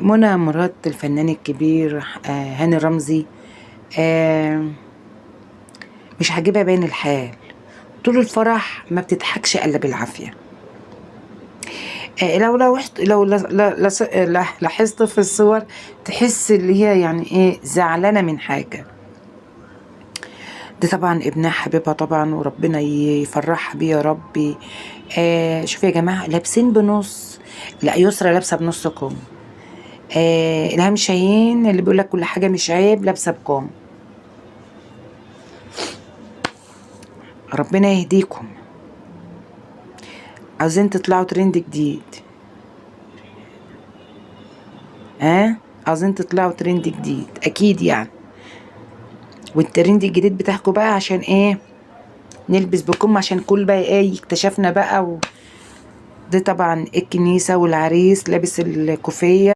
منى مراد الفنان الكبير هاني رمزي مش عاجبها باين الحال، طول الفرح ما بتضحكش الا بالعافيه. لو لاحظت في الصور تحس اللي هي يعني ايه زعلانه من حاجه. دي طبعا ابنها حبيبها طبعا، وربنا يفرحها بيه يا ربي. شوفوا يا جماعه لابسين بنص، لا يسرى لابسه بنص كم، الهام شاهين اللي بيقول لك كل حاجه مش عيب لابسه بكم. ربنا يهديكم. عاوزين تطلعوا ترند جديد، عاوزين تطلعوا ترند جديد اكيد يعني. والترند الجديد بتاعكم بقى عشان ايه؟ نلبس بكم عشان كل بقى ايه اكتشفنا بقى دي طبعا الكنيسة والعريس لابس الكوفية.